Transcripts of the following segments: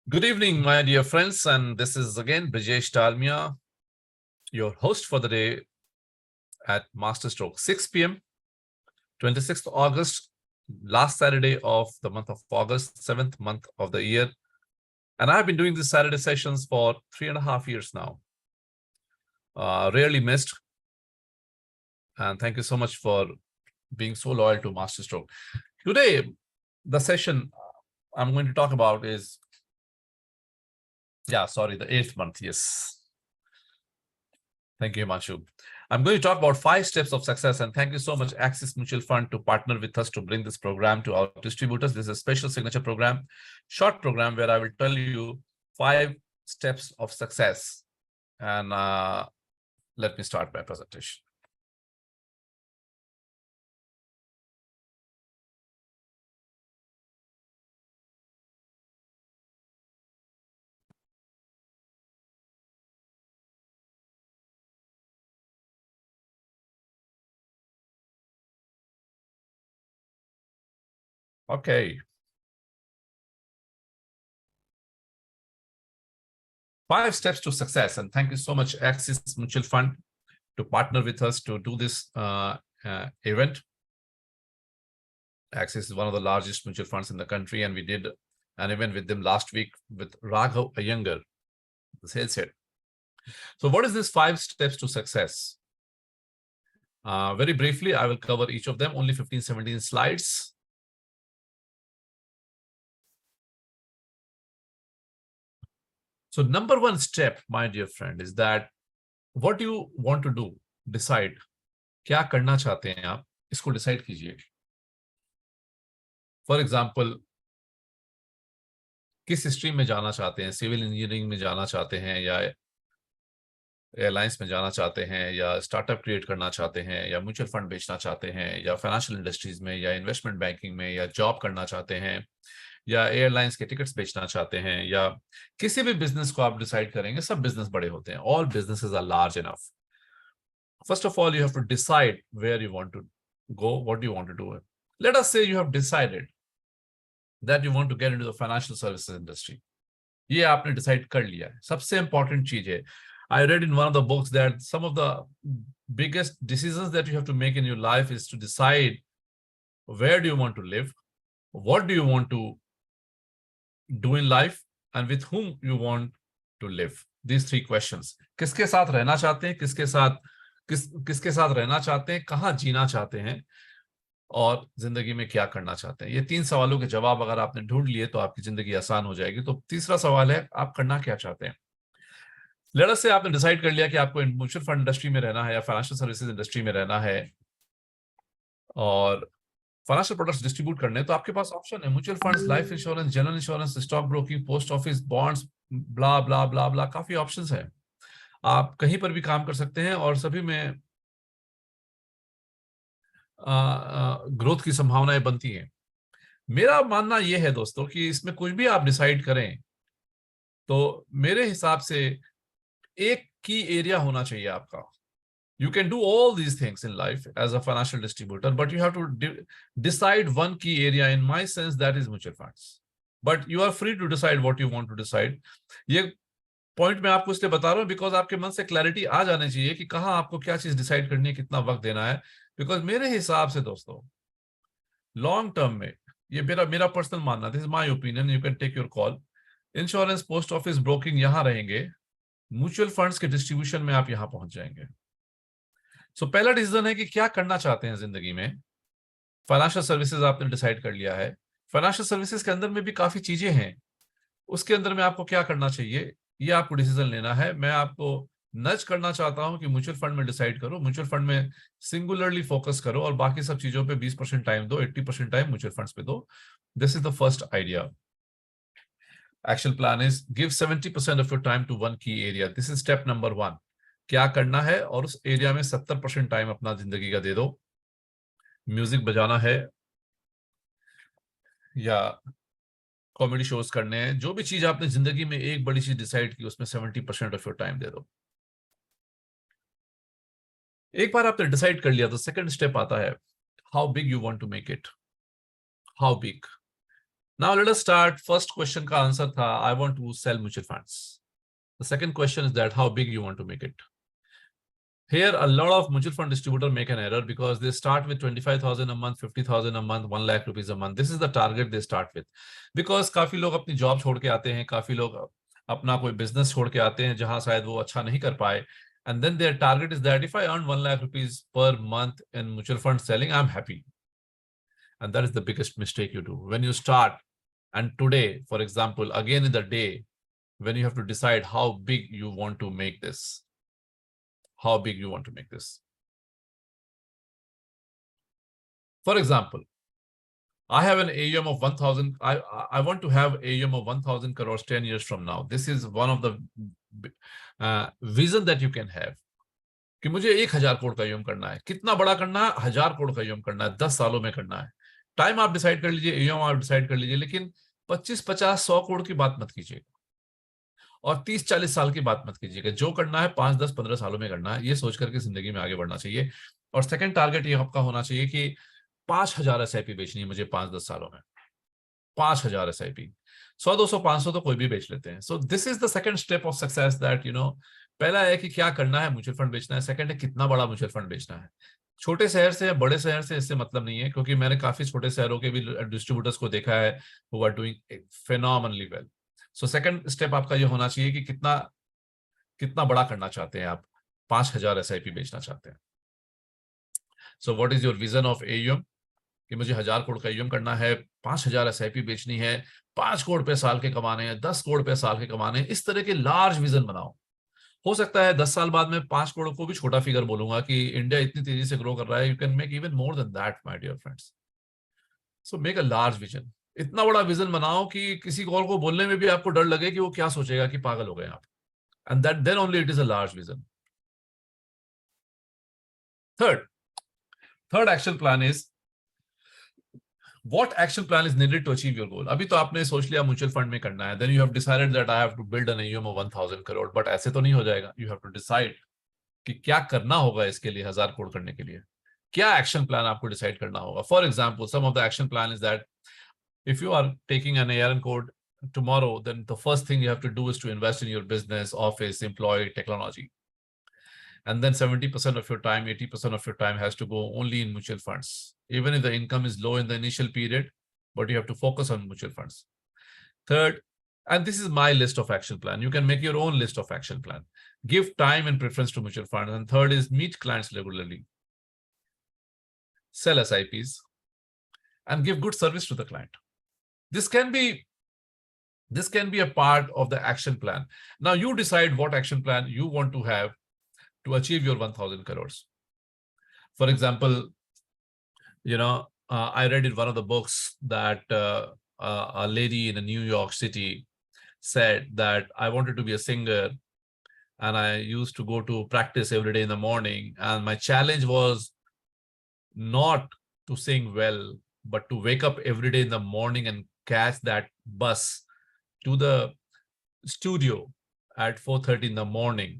Good evening, my dear friends, and this is again Brijesh Dalmia, your host for the day at Masterstroke, 6 p.m., 26th August, last Saturday of the month of August, 7th month of the year. And I've been doing these Saturday sessions for 3.5 years now. Rarely missed. And thank you so much for being so loyal to Masterstroke. Today, the session I'm going to talk about is, the 8th month, yes. Thank you, Himanshu. I'm going to talk about 5 steps of success, and thank you so much, Axis Mutual Fund, to partner with us to bring this program to our distributors. This is a special signature program, short program, where I will tell you 5 steps of success. And let me start my presentation. Okay. 5 steps to success, and thank you so much, Axis Mutual Fund, to partner with us to do this event. Axis is one of the largest mutual funds in the country, and we did an event with them last week with Raghav Iyengar, the sales head. So what is this 5 steps to success? Very briefly, I will cover each of them, only 15, 17 slides. So number 1 step, my dear friend, is that what you want to do, decide. क्या करना चाहते हैं आप, इसको decide कीजिए. For example, किस stream में जाना चाहते हैं, सिविल इंजीनियरिंग में जाना चाहते हैं, या एयरलाइंस में जाना चाहते हैं, या स्टार्टअप क्रिएट करना चाहते हैं, या म्यूचुअल फंड बेचना चाहते हैं, या फाइनेंशियल इंडस्ट्रीज में, या इन्वेस्टमेंट बैंकिंग में, या जॉब करना चाहते हैं, या एयरलाइंस के टिकट्स बेचना चाहते हैं, या किसी भी बिजनेस को आप डिसाइड करेंगे. सब बिजनेस बड़े होते हैं. All businesses are large enough. First of all, you have to decide where you want to go, what do you want to do. Let us say you have decided that you want to get into the financial services industry. ये आपने decide कर लिया है. सबसे important चीज है, I read in one of the books that some of the biggest decisions that you have to make in your life is to decide where do you want to live, what do you want to do in life, and with whom you want to live. These 3 questions. किसके साथ रहना चाहते हैं, किसके साथ रहना चाहते हैं, कहाँ जीना चाहते हैं, और जिंदगी में क्या करना चाहते हैं. ये 3 सवालों के जवाब अगर आपने ढूंढ लिए तो आपकी जिंदगी आसान हो जाएगी. तो तीसरा सवाल है, आप करना क्या चाहते हैं. लेट अस से आपने डिसाइड कर लिया कि आपको म्यूचुअल फंड इंडस्ट्री में रहना है, या फाइनेंशियल सर्विसेज इंडस्ट्री में रहना है, और फाइनेंशियल प्रोडक्ट्स डिस्ट्रीब्यूट करने. तो आपके पास ऑप्शन है, mutual funds, life insurance, general insurance, stock broking, post office, bonds, blah blah blah blah. काफी ऑप्शंस हैं. आप कहीं पर भी काम कर सकते हैं, और सभी में ग्रोथ की संभावनाएं बनती हैं. मेरा मानना यह है दोस्तों कि इसमें कुछ भी आप डिसाइड करें, तो मेरे हिसाब से एक की एरिया होना चाहिए आपका. You can do all these things in life as a financial distributor, but you have to decide one key area. In my sense, that is mutual funds. But you are free to decide what you want to decide. ये point मैं आपको इसलिए बता रहा हूँ because आपके मन से क्लैरिटी आ जानी चाहिए कि कहाँ आपको क्या चीज डिसाइड करनी है, कितना वक्त देना है. बिकॉज मेरे हिसाब से दोस्तों, लॉन्ग टर्म में, ये मेरा पर्सनल मानना, this is my opinion, you can take your call. Insurance, post office, broking यहां रहेंगे, म्यूचुअल फंड्स के डिस्ट्रीब्यूशन में आप यहां पहुंच जाएंगे. सो पहला डिसीजन है कि क्या करना चाहते हैं जिंदगी में. फाइनेंशियल सर्विसेज आपने डिसाइड कर लिया है. फाइनेंशियल सर्विसेज के अंदर में भी काफी चीजें हैं. उसके अंदर में आपको क्या करना चाहिए, ये आपको डिसीजन लेना है. मैं आपको नज करना चाहता हूं कि म्यूचुअल फंड में डिसाइड करो, म्यूचुअल फंड में सिंगुलरली फोकस करो, और बाकी सब चीजों पे 20% टाइम दो, 80% टाइम म्यूचुअल फंड्स पे दो. This is the first idea. Action plan is give 70% of your time to one key area. This is step number 1. क्या करना है, और उस एरिया में 70% टाइम अपना जिंदगी का दे दो. म्यूजिक बजाना है, या कॉमेडी शोज करने हैं, जो भी चीज आपने जिंदगी में एक बड़ी चीज डिसाइड की, उसमें 70% ऑफ योर टाइम दे दो. एक बार आपने डिसाइड कर लिया तो सेकंड स्टेप आता है, how big you want to make it. How big. Now let us start. First question का answer था I want to sell mutual funds. The second question is that how big you want to make it. Here, a lot of mutual fund distributors make an error because they start with 25,000 a month, 50,000 a month, 1 lakh rupees a month. This is the target they start with. Because काफी लोग अपनी job छोड़ के आते हैं, काफी लोग अपना कोई बिजनेस छोड़ के आते हैं जहां शायद वो अच्छा नहीं कर पाए. And then their target is that if I earn 1 lakh rupees per month in mutual fund selling, I'm happy. And that is the biggest mistake you do. When you start, and today, for example, again in the day, when you have to decide how big you want to make this. How big you want to make this. For example, I have an AUM of 1,000. I want to have AUM of 1,000 crores 10 years from now. This is one of the vision that you can have. कि मुझे 1,000 करोड़ का AUM करना है. कितना बड़ा करना है? 1,000 करोड़ का AUM करना है. 10 सालों में करना है. टाइम आप डिसाइड कर लीजिए, AUM आप डिसाइड कर लीजिए, लेकिन 25, 50, 100 करोड़ की बात मत कीजिएगा. और 30-40 साल की बात मत कीजिएगा. जो करना है 5, 10, 15 सालों में करना है. ये सोच करके जिंदगी में आगे बढ़ना चाहिए. और सेकंड टारगेट ये आपका होना चाहिए कि 5,000 SIP बेचनी है मुझे 5-10 सालों में. 5,000 SIP. 100, 200, 500 तो कोई भी बेच लेते हैं. So this is the second step of success that पहला है कि क्या करना है, म्यूचुअल फंड बेचना है. सेकंड है कितना बड़ा म्यूचुअल फंड बेचना है. छोटे शहर से या बड़े शहर से इससे मतलब नहीं है, क्योंकि मैंने काफी छोटे शहरों के भी डिस्ट्रीब्यूटर्स को देखा है who are doing phenomenally well. So second step आपका ये होना चाहिए कि कितना बड़ा करना चाहते हैं आप. 5,000 SIP बेचना चाहते हैं. So what is your vision of AUM? कि मुझे 1,000 करोड़ का AUM करना है, 5,000 SIP बेचनी है, 5 करोड़ पे साल के कमाने हैं, 10 करोड़ पे साल के कमाने हैं. इस तरह के लार्ज विजन बनाओ. हो सकता है 10 साल बाद में 5 करोड़ को भी छोटा फिगर बोलूंगा कि इंडिया इतनी तेजी से ग्रो कर रहा है. You can make even more than that my dear friends. So make a large vision. इतना बड़ा विजन बनाओ कि किसी और को बोलने में भी आपको डर लगे कि वो क्या सोचेगा कि पागल हो गए आप. And that then only it is a large vision. Third action plan is what action plan is needed to achieve your goal. अभी तो आपने सोच लिया म्यूचुअल फंड में करना है. Then you have decided that I have to build an AUM of 1,000 crore. But ऐसे तो नहीं हो जाएगा. You have to decide कि क्या करना होगा इसके लिए, 1,000 करोड़ करने के लिए. क्या एक्शन प्लान आपको डिसाइड करना होगा. For example, some of the action plan is that if you are taking an ARN code tomorrow, then the first thing you have to do is to invest in your business, office, employee, technology. And then 70% of your time, 80% of your time has to go only in mutual funds. Even if the income is low in the initial period, but you have to focus on mutual funds. Third, and this is my list of action plan. You can make your own list of action plan. Give time and preference to mutual funds. And third is meet clients regularly. Sell SIPs and give good service to the client. This can be a part of the action plan. Now you decide what action plan you want to have to achieve your 1,000 crores. For example, I read in one of the books that a lady in New York City said that I wanted to be a singer, and I used to go to practice every day in the morning, and my challenge was not to sing well, but to wake up every day in the morning and catch that bus to the studio at 4:30 in the morning.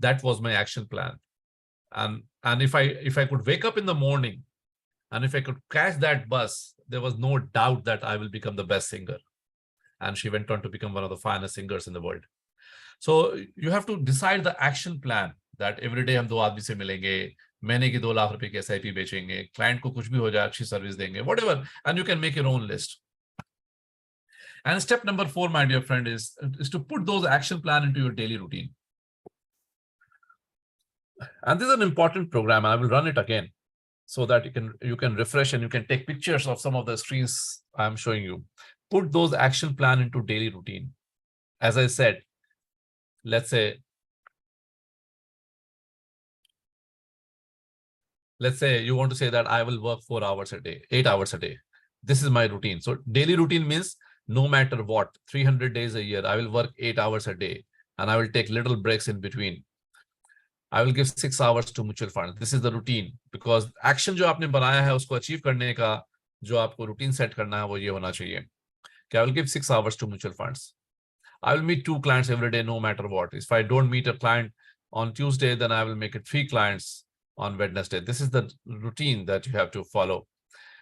That was my action plan. And if I could wake up in the morning and if I could catch that bus, there was no doubt that I will become the best singer. And she went on to become one of the finest singers in the world. So you have to decide the action plan that every day हम 2 आदमी से मिलेंगे, महीने की 2 लाख रुपए की SIP बेचेंगे, client को कुछ भी हो जाए अच्छी सर्विस देंगे, whatever, and you can make your own list. And step number 4, my dear friend, is to put those action plan into your daily routine. And this is an important program. I will run it again so that you can refresh and you can take pictures of some of the screens I'm showing you. Put those action plan into daily routine. As I said, let's say you want to say that I will work 4 hours a day, 8 hours a day. This is my routine. So daily routine means no matter what, 300 days a year, I will work 8 hours a day and I will take little breaks in between. I will give 6 hours to mutual funds. This is the routine, because action जो आपने बनाया है उसको achieve करने का जो आपको routine set करना है वो ये होना चाहिए कि I will give 6 hours to mutual funds. I will meet 2 clients every day, no matter what. If I don't meet a client on Tuesday, then I will make it 3 clients on Wednesday. This is the routine that you have to follow,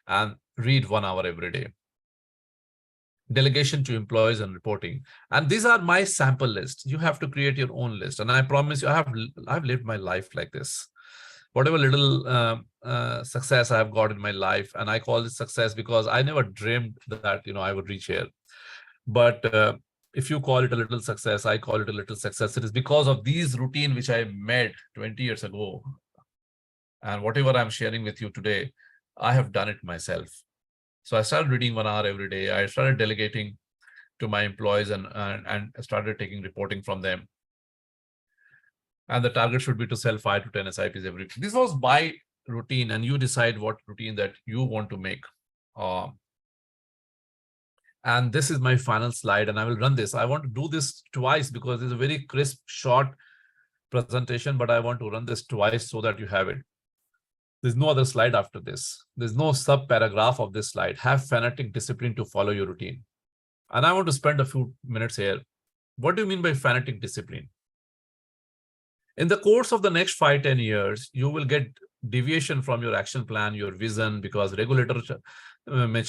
and read 1 hour every day. delegation to employees and reporting. And these are my sample list. You have to create your own list. And I promise you, I've lived my life like this. Whatever little success I've got in my life, and I call it success because I never dreamed that I would reach here. But if you call it a little success, I call it a little success. It is because of these routine which I made 20 years ago. And whatever I'm sharing with you today, I have done it myself. So I started reading 1 hour every day. I started delegating to my employees and started taking reporting from them. And the target should be to sell 5 to 10 SIPs every week. This was my routine, and you decide what routine that you want to make. And this is my final slide, and I will run this. I want to do this twice because it's a very crisp, short presentation, but I want to run this twice so that you have it. There's no other slide after this. There's no sub-paragraph of this slide. Have fanatic discipline to follow your routine. And I want to spend a few minutes here. What do you mean by fanatic discipline? In the course of the next 5-10 years, you will get deviation from your action plan, your vision, because regulations may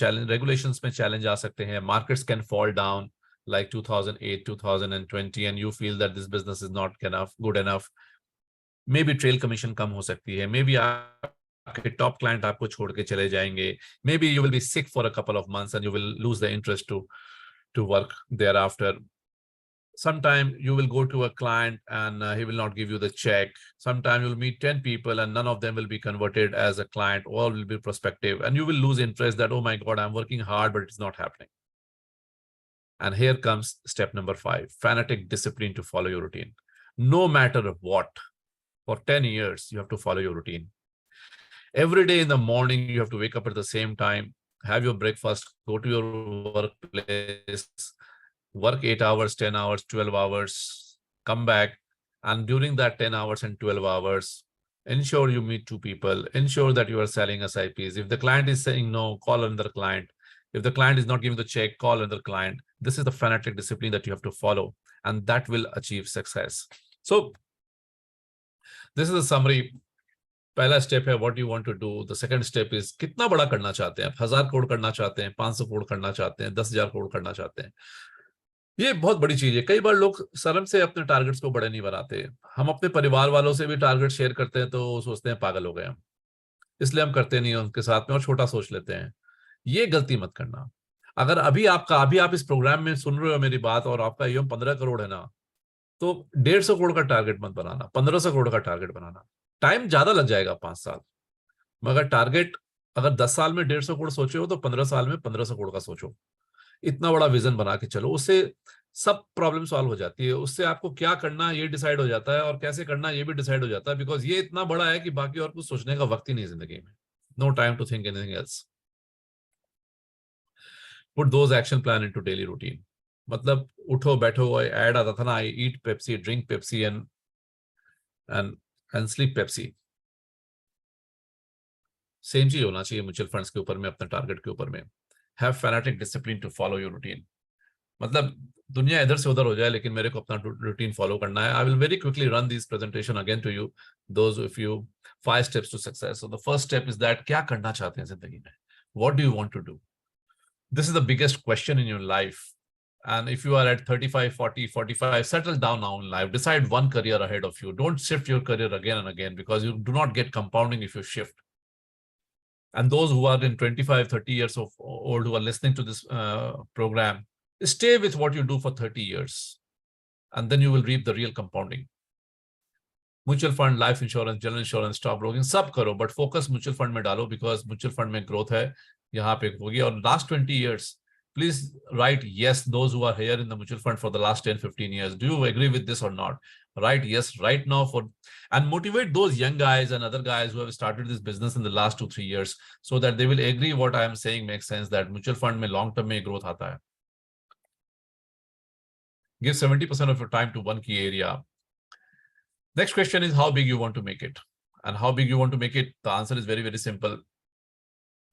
challenge aa sakte hain. Markets can fall down like 2008, 2020, and you feel that this business is not good enough. Maybe trail commission kam ho sakti hai. Maybe आपके top client आपको छोड़ के चले जाएंगे. Maybe you will be sick for a couple of months and you will lose the interest to work thereafter. Sometime you will go to a client and he will not give you the check. Sometime you'll meet 10 people and none of them will be converted as a client. All will be prospective, and you will lose interest that, oh my God, I'm working hard, but it's not happening. And here comes step number 5, fanatic discipline to follow your routine. No matter what, for 10 years, you have to follow your routine. Every day in the morning, you have to wake up at the same time, have your breakfast, go to your workplace, work 8 hours, 10 hours, 12 hours, come back. And during that 10 hours and 12 hours, ensure you meet 2 people, ensure that you are selling SIPs. If the client is saying no, call another client. If the client is not giving the check, call another client. This is the fanatic discipline that you have to follow, and that will achieve success. So this is a summary. पहला step है what you want to do. The second step is कितना बड़ा करना चाहते हैं. 1000 करोड़ करना चाहते हैं, 500 करोड़ करना चाहते हैं, 10,000 करोड़ करना चाहते हैं. ये बहुत बड़ी चीज है. कई बार लोग शर्म से अपने टारगेट्स को बड़े नहीं बनाते. हम अपने परिवार वालों से भी टारगेट शेयर करते हैं तो सोचते हैं पागल हो गए हम, इसलिए हम करते नहीं हैं उनके साथ में और छोटा सोच लेते हैं. ये गलती मत करना. अगर अभी आप इस प्रोग्राम में सुन रहे हो मेरी बात और आपका ये 15 करोड़ है ना, तो 150 करोड़ का टारगेट मत बनाना, 1500 करोड़ का टारगेट बनाना. टाइम ज्यादा लग जाएगा 5 साल, मगर टारगेट अगर 10 साल में 150 करोड़ सोचे हो तो 15 साल में 1500 करोड़ का सोचो. इतना बड़ा विजन बना के चलो. उससे सब प्रॉब्लम सॉल्व हो जाती है. उससे आपको क्या करना ये डिसाइड हो जाता है और कैसे करना ये भी डिसाइड हो जाता है, बिकॉज ये इतना बड़ा है कि बाकी और कुछ सोचने का वक्त ही नहीं जिंदगी में. No time to think anything else. Put those action plan into daily routine. मतलब उठो बैठो, ऐड आता था ना, I eat Pepsi, drink Pepsi and sleep Pepsi. Same चीज होना चाहिए म्यूचुअल फंड्स के ऊपर में, अपने टारगेट के ऊपर में. Have fanatic discipline to follow your routine. मतलब दुनिया इधर से उधर हो जाए लेकिन मेरे को अपना रूटीन फॉलो करना है. I will very quickly run this presentation again to you, those if you 5 steps to success. So the first step is that क्या करना चाहते हैं जिंदगी में. What do you want to do. This is the biggest question in your life. And if you are at 35, 40, 45, settle down now in life. Decide one career ahead of you. Don't shift your career again and again, because you do not get compounding if you shift. And those who are in 25, 30 years of old who are listening to this program, stay with what you do for 30 years. And then you will reap the real compounding. Mutual fund, life insurance, general insurance, stock broking, सब करो, but focus mutual fund में डालो, because mutual fund में growth है, यहाँ पे होगी. और last 20 years, please write yes, those who are here in the mutual fund for the last 10-15 years. Do you agree with this or not? Write yes right now and motivate those young guys and other guys who have started this business in the last 2-3 years, so that they will agree what I am saying makes sense, that mutual fund में long term में growth आता है. Give 70% of your time to one key area. Next question is how big you want to make it. And how big you want to make it, the answer is very, very simple.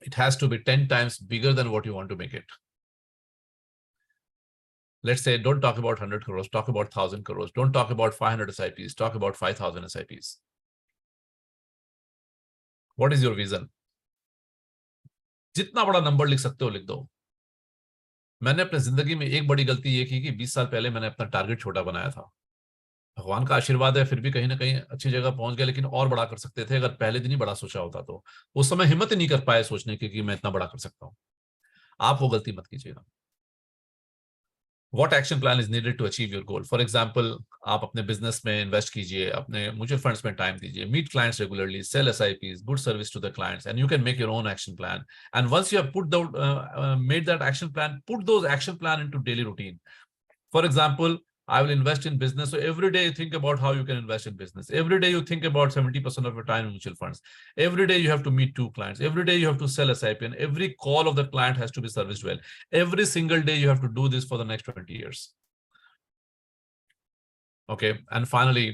It has to be 10 times bigger than what you want to make it. Let's say, don't talk about 100 crores, talk about 1,000 crores. Don't talk about 500 SIPs, talk about 5,000 SIPs. What is your vision? जितना बड़ा number लिख सकते हो लिख दो. मैंने अपनी जिंदगी में एक बड़ी गलती ये की कि 20 साल पहले मैंने अपना टारगेट छोटा बनाया था। भगवान का आशीर्वाद है, फिर भी कहीं ना कहीं अच्छी जगह पहुंच गए, लेकिन और बड़ा कर सकते थे अगर पहले दिन ही बड़ा सोचा होता तो। उस समय हिम्मत ही नहीं कर पाए सोचने की कि मैं इतना बड़ा कर सकता हूँ। आप वो गलती मत कीजिएगा। What action plan is needed to achieve your goal? For example, आप अपने बिजनेस में इन्वेस्ट कीजिए, अपने म्यूचुअल फंड्स में टाइम दीजिए, meet clients regularly, sell SIPs, good service to the clients, and you can make your own action plan. And once you have made that action plan, put those action plan into daily routine. For example, I will invest in business. So every day you think about how you can invest in business. Every day you think about 70% of your time in mutual funds. Every day you have to meet 2 clients. Every day you have to sell SIP, and every call of the client has to be serviced well. Every single day you have to do this for the next 20 years. Okay. And finally,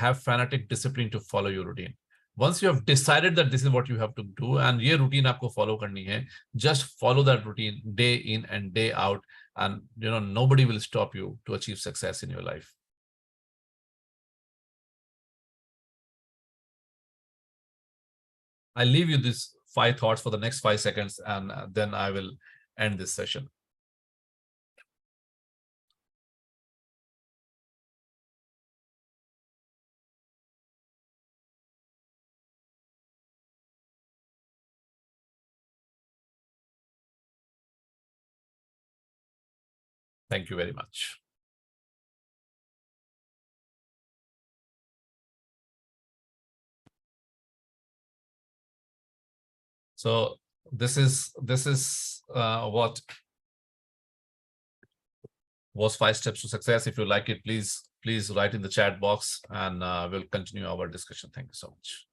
have fanatic discipline to follow your routine. Once you have decided that this is what you have to do and ये routine आपको follow करनी है, just follow that routine day in and day out, and nobody will stop you to achieve success in your life. I leave you these 5 thoughts for the next 5 seconds, and then I will end this session. Thank you very much. So this is what was 5 steps to success. If you like it, please write in the chat box, and we'll continue our discussion. Thank you so much.